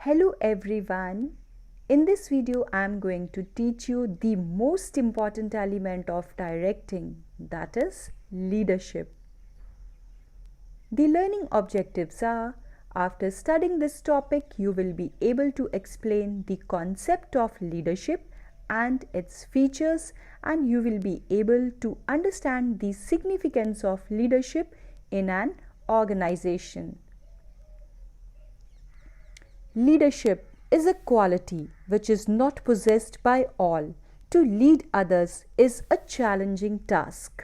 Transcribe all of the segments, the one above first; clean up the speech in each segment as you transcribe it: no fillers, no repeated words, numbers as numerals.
Hello everyone. In this video I am going to teach you the most important element of directing, that is leadership. The learning objectives are: after studying this topic you will be able to explain the concept of leadership and its features, and you will be able to understand the significance of leadership in an organization. Leadership is a quality which is not possessed by all. To lead others is a challenging task.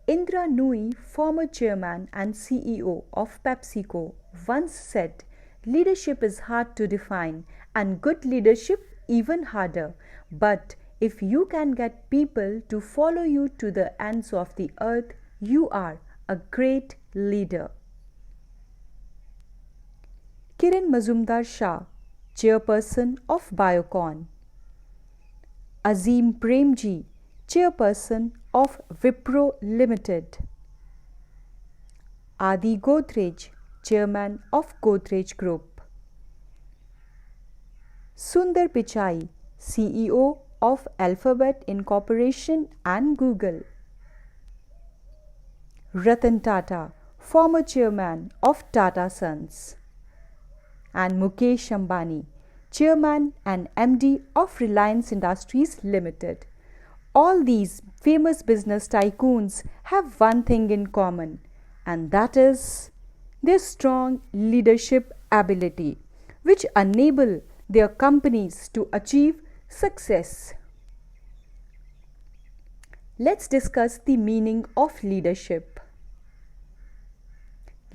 Indra Nooyi, former chairman and CEO of PepsiCo, once said, "Leadership is hard to define and good leadership even harder. But if you can get people to follow you to the ends of the earth, you are a great leader." Kiran Mazumdar-Shah, chairperson of Biocon. Azim Premji, chairperson of Wipro Limited. Adi Godrej, chairman of Godrej Group. Sundar Pichai, CEO of Alphabet Incorporation and Google. Ratan Tata, former chairman of Tata Sons. And Mukesh Ambani, chairman and MD of Reliance Industries Limited. All these famous business tycoons have one thing in common, and that is their strong leadership ability, which enable their companies to achieve success. Let's discuss the meaning of leadership.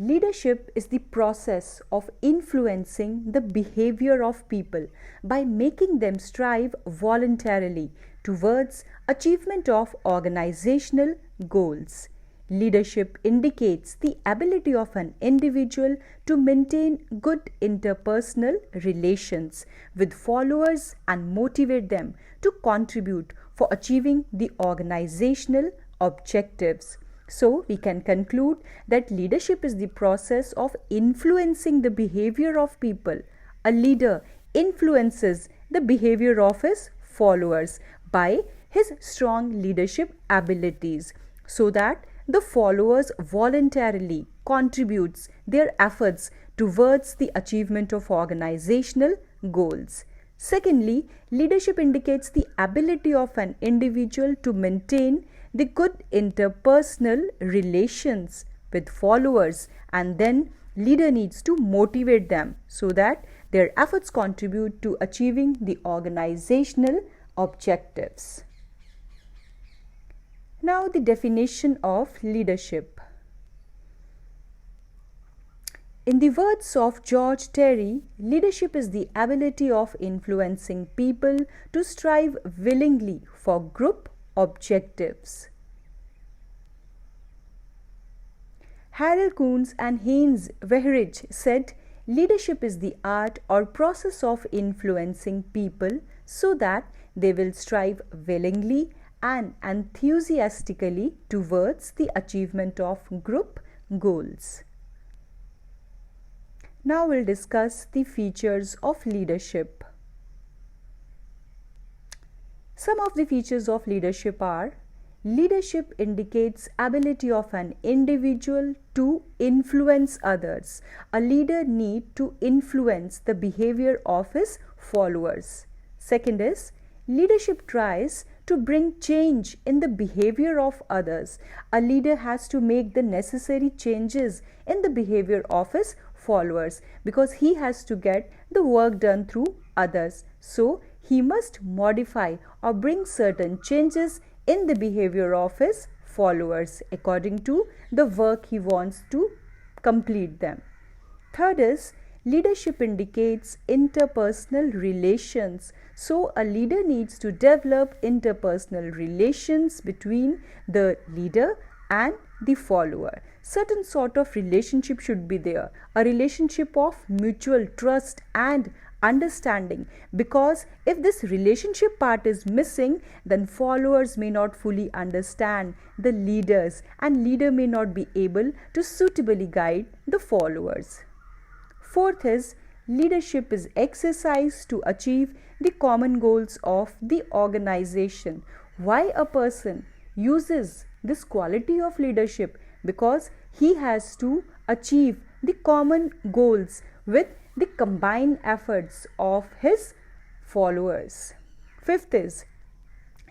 Leadership is the process of influencing the behavior of people by making them strive voluntarily towards achievement of organizational goals. Leadership indicates the ability of an individual to maintain good interpersonal relations with followers and motivate them to contribute for achieving the organizational objectives. So, we can conclude that leadership is the process of influencing the behavior of people. A leader influences the behavior of his followers by his strong leadership abilities, so that the followers voluntarily contributes their efforts towards the achievement of organizational goals. Secondly, leadership indicates the ability of an individual to maintain the good interpersonal relations with followers, and then leader needs to motivate them so that their efforts contribute to achieving the organizational objectives. Now the definition of leadership. In the words of George Terry, leadership is the ability of influencing people to strive willingly for group objectives. Harold Kuhns and Heinz Wehrich said, "Leadership is the art or process of influencing people so that they will strive willingly and enthusiastically towards the achievement of group goals." Now we'll discuss the features of leadership. Some of the features of leadership are: leadership indicates ability of an individual to influence others. A leader needs to influence the behavior of his followers. Second is, leadership tries to bring change in the behavior of others. A leader has to make the necessary changes in the behavior of his followers because he has to get the work done through others. So, he must modify or bring certain changes in the behavior of his followers according to the work he wants to complete them. Third is, leadership indicates interpersonal relations. So, a leader needs to develop interpersonal relations between the leader and the follower. Certain sort of relationship should be there. A relationship of mutual trust and understanding, because if this relationship part is missing, then followers may not fully understand the leaders and leader may not be able to suitably guide the followers. Fourth is leadership is exercised to achieve the common goals of the organization. Why a person uses this quality of leadership? Because he has to achieve the common goals with the combined efforts of his followers. Fifth is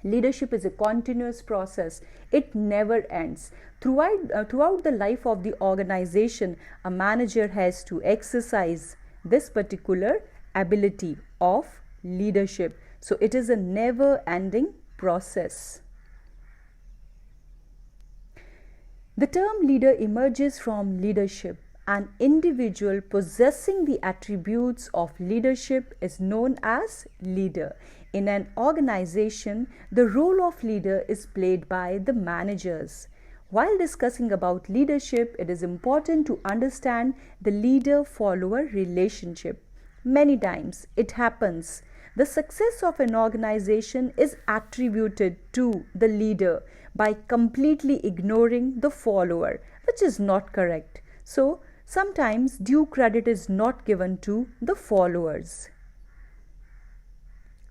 leadership is a continuous process. It never ends. Throughout the life of the organization, a manager has to exercise this particular ability of leadership. So it is a never ending process. The term leader emerges from leadership. An individual possessing the attributes of leadership is known as leader. In an organization, the role of leader is played by the managers. While discussing about leadership, it is important to understand the leader-follower relationship. Many times it happens the success of an organization is attributed to the leader by completely ignoring the follower, which is not correct. So, sometimes due credit is not given to the followers.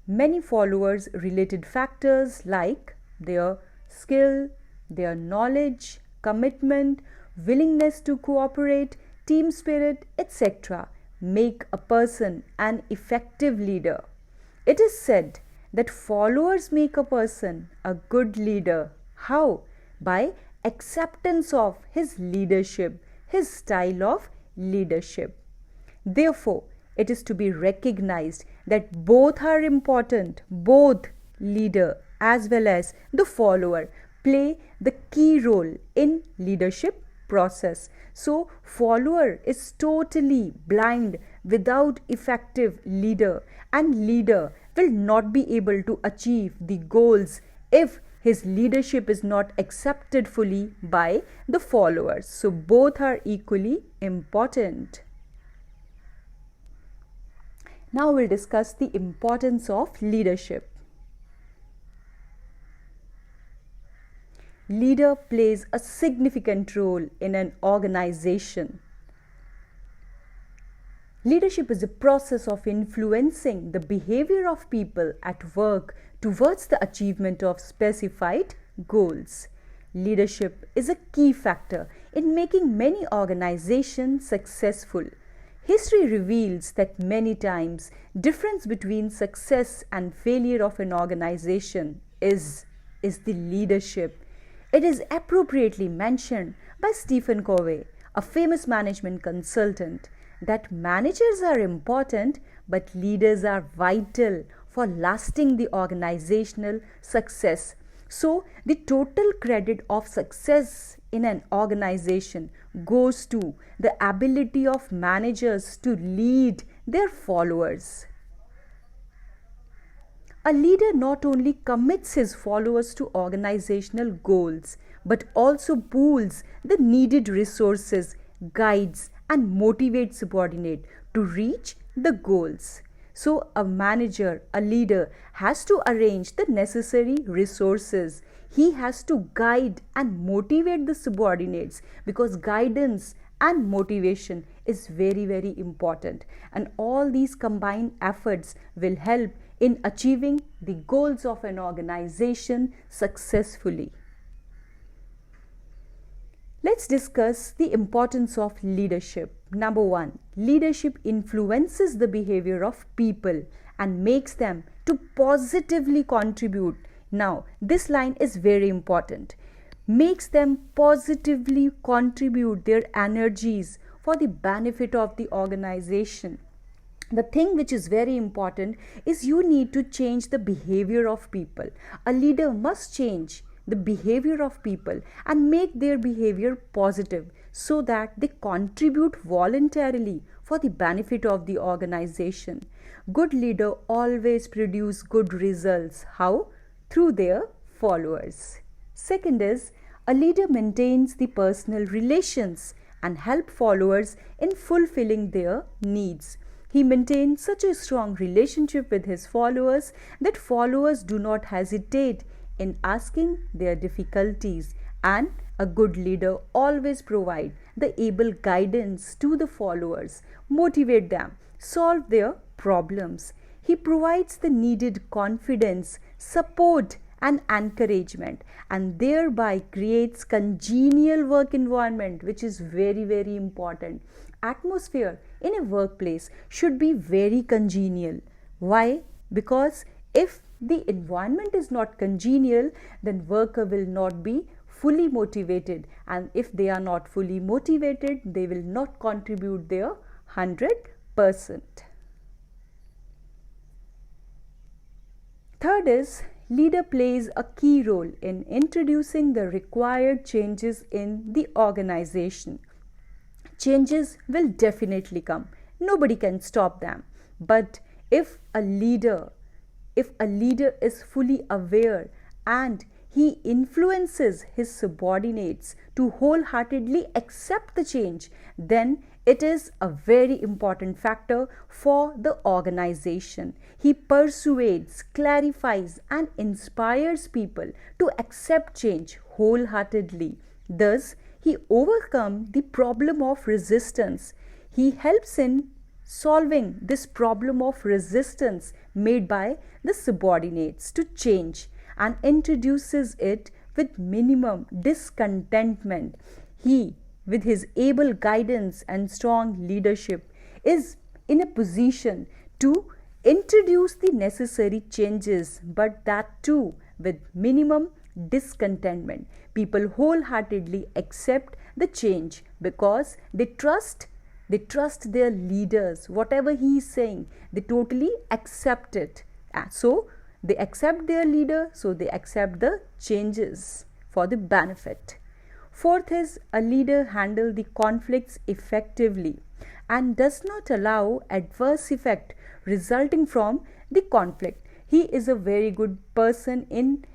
Many followers related factors like their skill, their knowledge, commitment, willingness to cooperate, team spirit, etc. make a person an effective leader. It is said that followers make a person a good leader. How? By acceptance of his leadership, his style of leadership. Therefore, it is to be recognized that both are important, both leader as well as the follower play the key role in leadership process. So, follower is totally blind without effective leader, and leader will not be able to achieve the goals if his leadership is not accepted fully by the followers. So, both are equally important. Now, we'll discuss the importance of leadership. Leader plays a significant role in an organization. Leadership is a process of influencing the behavior of people at work towards the achievement of specified goals. Leadership is a key factor in making many organizations successful. History reveals that many times difference between success and failure of an organization is the leadership. It is appropriately mentioned by Stephen Covey, a famous management consultant, that managers are important but leaders are vital for lasting the organizational success. So, the total credit of success in an organization goes to the ability of managers to lead their followers. A leader not only commits his followers to organizational goals, but also pools the needed resources, guides, and motivates subordinates to reach the goals. So, a manager, a leader has to arrange the necessary resources. He has to guide and motivate the subordinates, because guidance and motivation is very, very important. And all these combined efforts will help in achieving the goals of an organization successfully. Let's discuss the importance of leadership. Number 1, leadership influences the behavior of people and makes them to positively contribute. Now, this line is very important. Makes them positively contribute their energies for the benefit of the organization. The thing which is very important is you need to change the behavior of people. A leader must change the behavior of people and make their behavior positive so that they contribute voluntarily for the benefit of the organization. Good leader always produce good results. How? Through their followers. Second is, a leader maintains the personal relations and help followers in fulfilling their needs. He maintains such a strong relationship with his followers that followers do not hesitate in asking their difficulties, and a good leader always provides the able guidance to the followers, motivate them, solve their problems. He provides the needed confidence, support, and encouragement, and thereby creates congenial work environment, which is very, very important. Atmosphere in a workplace should be very congenial. Why? Because if the environment is not congenial, then worker will not be fully motivated, and if they are not fully motivated, they will not contribute their 100%. Third is, leader plays a key role in introducing the required changes in the organization. Changes will definitely come. Nobody can stop them. But if a leader is fully aware and he influences his subordinates to wholeheartedly accept the change, then it is a very important factor for the organization. He persuades, clarifies, and inspires people to accept change wholeheartedly. Thus, he overcomes the problem of resistance. He helps in solving this problem of resistance made by the subordinates to change and introduces it with minimum discontentment. He, with his able guidance and strong leadership, is in a position to introduce the necessary changes, but that too with minimum discontentment. People wholeheartedly accept the change because they trust their leaders. Whatever he is saying, they totally accept it. So they accept their leader, so they accept the changes for the benefit. Fourth is, a leader handles the conflicts effectively and does not allow adverse effect resulting from the conflict. He is a very good person in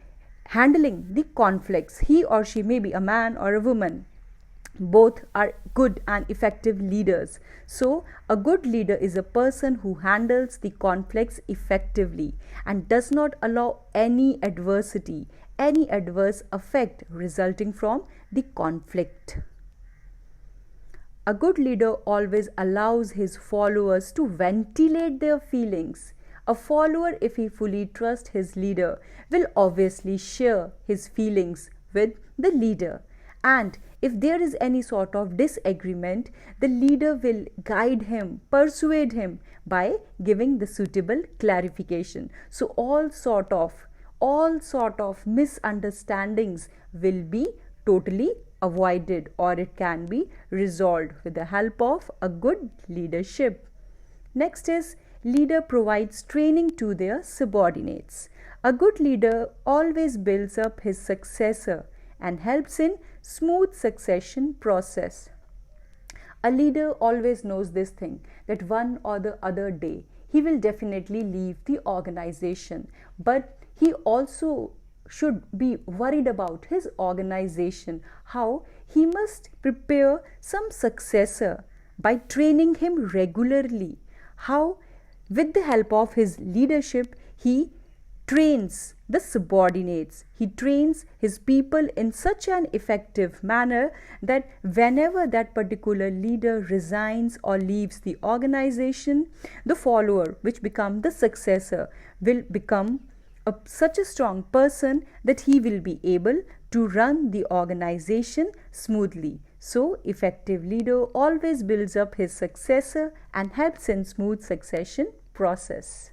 handling the conflicts. He or she may be a man or a woman. Both are good and effective leaders. So, a good leader is a person who handles the conflicts effectively and does not allow any adversity, any adverse effect resulting from the conflict. A good leader always allows his followers to ventilate their feelings. A follower, if he fully trusts his leader, will obviously share his feelings with the leader. And if there is any sort of disagreement, the leader will guide him, persuade him by giving the suitable clarification. So all sort of misunderstandings will be totally avoided, or it can be resolved with the help of a good leadership. Next is, leader provides training to their subordinates. A good leader always builds up his successor and helps in smooth succession process. A leader always knows this thing, that one or the other day he will definitely leave the organization, but he also should be worried about his organization, how he must prepare some successor by training him regularly, how with the help of his leadership he trains the subordinates, he trains his people in such an effective manner that whenever that particular leader resigns or leaves the organization, the follower, which becomes the successor, will become such a strong person that he will be able to run the organization smoothly. So, effective leader always builds up his successor and helps in smooth succession process.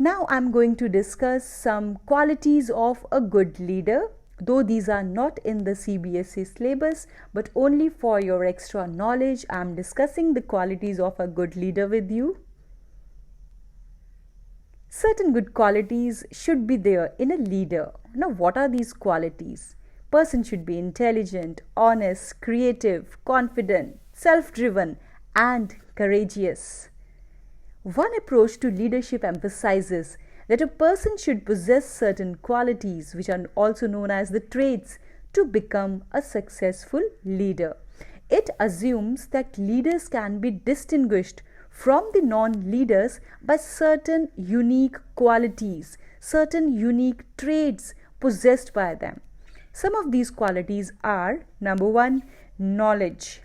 Now I am going to discuss some qualities of a good leader, though these are not in the CBSE syllabus, but only for your extra knowledge I am discussing the qualities of a good leader with you. Certain good qualities should be there in a leader. Now what are these qualities? Person should be intelligent, honest, creative, confident, self-driven, and courageous. One approach to leadership emphasizes that a person should possess certain qualities, which are also known as the traits, to become a successful leader. It assumes that leaders can be distinguished from the non-leaders by certain unique qualities, certain unique traits possessed by them. Some of these qualities are: number one, knowledge.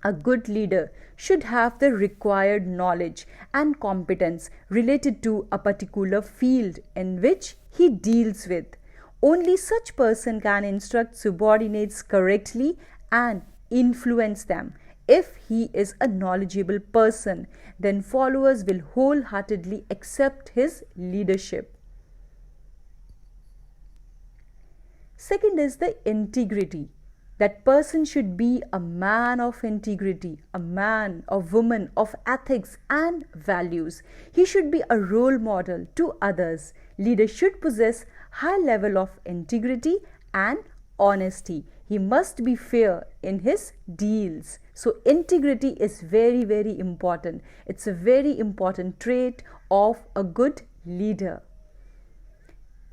A good leader should have the required knowledge and competence related to a particular field in which he deals with. Only such person can instruct subordinates correctly and influence them. If he is a knowledgeable person, then followers will wholeheartedly accept his leadership. Second is the integrity. That person should be a man of integrity, a man or woman of ethics and values. He should be a role model to others. Leaders should possess high level of integrity and honesty. He must be fair in his deals. So integrity is very, very important. It's a very important trait of a good leader.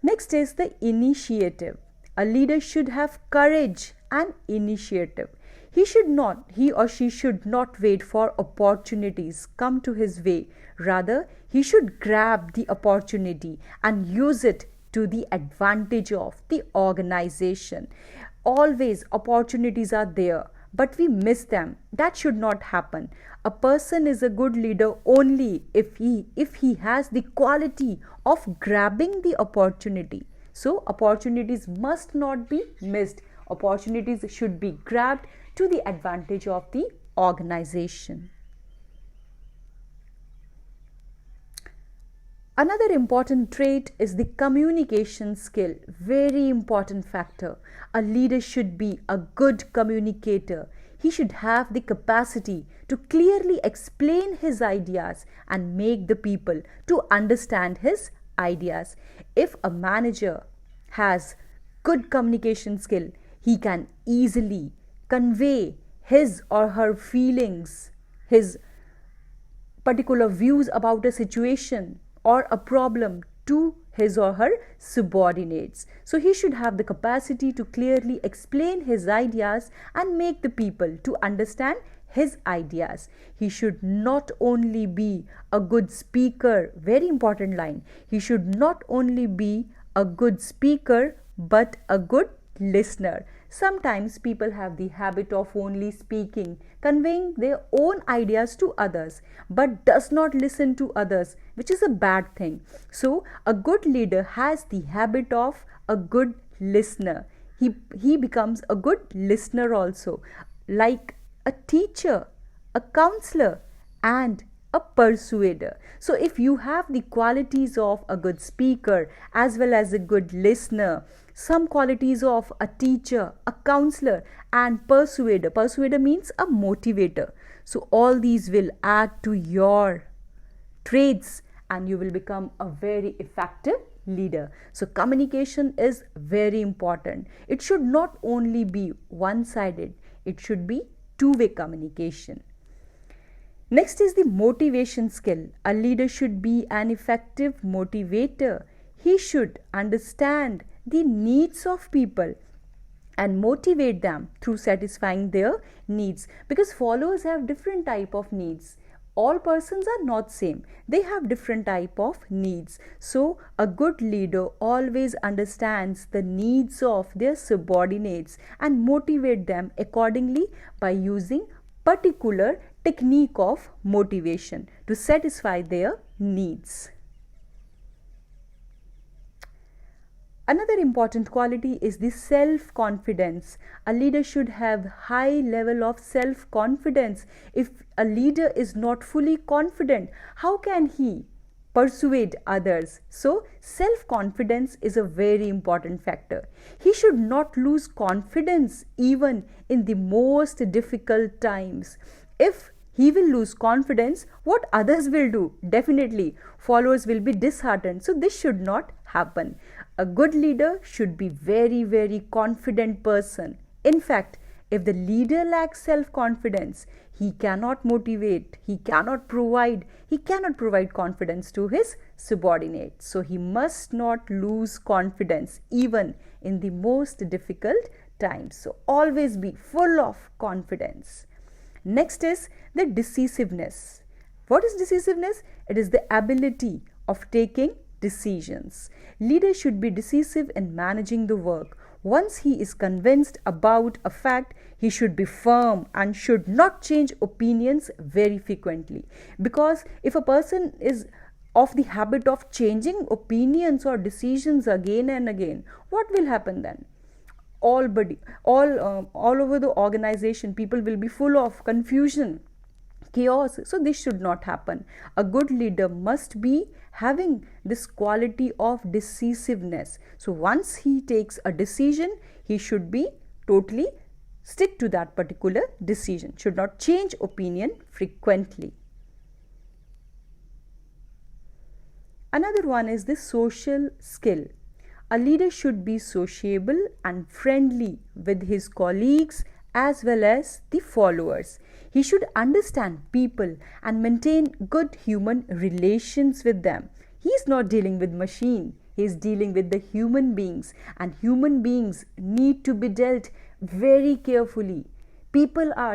Next is the initiative. A leader should have courage and initiative. He or she should not wait for opportunities come to his way. Rather, he should grab the opportunity and use it to the advantage of the organization. Always opportunities are there, but we miss them. That should not happen. A person is a good leader only if he has the quality of grabbing the opportunity. So opportunities must not be missed. Opportunities should be grabbed to the advantage of the organization. Another important trait is the communication skill. Very important factor. A leader should be a good communicator. He should have the capacity to clearly explain his ideas and make the people to understand his ideas. If a manager has good communication skill, he can easily convey his or her feelings, his particular views about a situation or a problem to his or her subordinates. So he should have the capacity to clearly explain his ideas and make the people to understand his ideas. He should not only be a good speaker, very important line, he should not only be a good speaker but a good listener. Sometimes people have the habit of only speaking, conveying their own ideas to others, but does not listen to others, which is a bad thing. So a good leader has the habit of a good listener. He becomes a good listener also, like a teacher, a counselor, and a persuader. So if you have the qualities of a good speaker as well as a good listener, some qualities of a teacher, a counselor, and persuader. Persuader means a motivator. So all these will add to your traits and you will become a very effective leader. So communication is very important. It should not only be one-sided, it should be two-way communication. Next is the motivation skill. A leader should be an effective motivator. He should understand the needs of people and motivate them through satisfying their needs, because followers have different type of needs. All persons are not same. They have different type of needs. So a good leader always understands the needs of their subordinates and motivate them accordingly by using particular technique of motivation to satisfy their needs. Another important quality is the self-confidence. A leader should have high level of self-confidence. If a leader is not fully confident, how can he persuade others? So self-confidence is a very important factor. He should not lose confidence even in the most difficult times. If he will lose confidence, what others will do? Definitely, followers will be disheartened. So this should not happen. A good leader should be very, very confident person. In fact, if the leader lacks self-confidence, he cannot motivate, he cannot provide confidence to his subordinates. So he must not lose confidence even in the most difficult times. So always be full of confidence. Next is the decisiveness. What is decisiveness? It is the ability of taking decisions. Leaders should be decisive in managing the work. Once he is convinced about a fact, he should be firm and should not change opinions very frequently. Because if a person is of the habit of changing opinions or decisions again and again, what will happen then? All over the organization, people will be full of confusion, chaos. So this should not happen. A good leader must be having this quality of decisiveness. So once he takes a decision, he should be totally stick to that particular decision, should not change opinion frequently. Another one is the social skill. A leader should be sociable and friendly with his colleagues as well as the followers. He should understand people and maintain good human relations with them. He is not dealing with machine. He is dealing with the human beings, and human beings need to be dealt very carefully.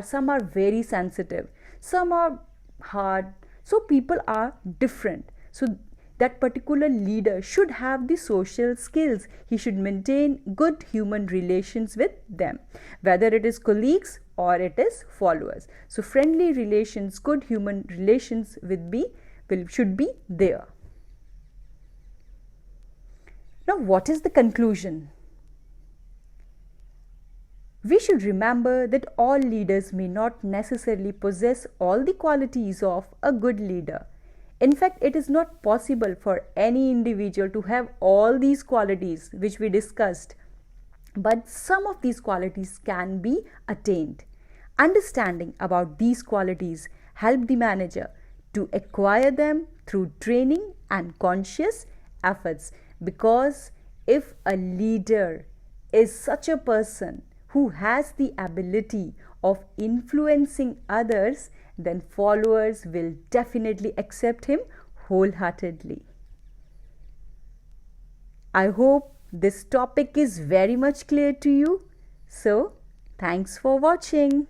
Some are very sensitive, some are hard. So people are different. So that particular leader should have the social skills. He should maintain good human relations with them, whether it is colleagues or it is followers. So friendly relations, good human relations should be there. Now, what is the conclusion? We should remember that all leaders may not necessarily possess all the qualities of a good leader. In fact, it is not possible for any individual to have all these qualities which we discussed, but some of these qualities can be attained. Understanding about these qualities help the manager to acquire them through training and conscious efforts, because if a leader is such a person who has the ability of influencing others, then followers will definitely accept him wholeheartedly. I hope this topic is very much clear to you. So, thanks for watching.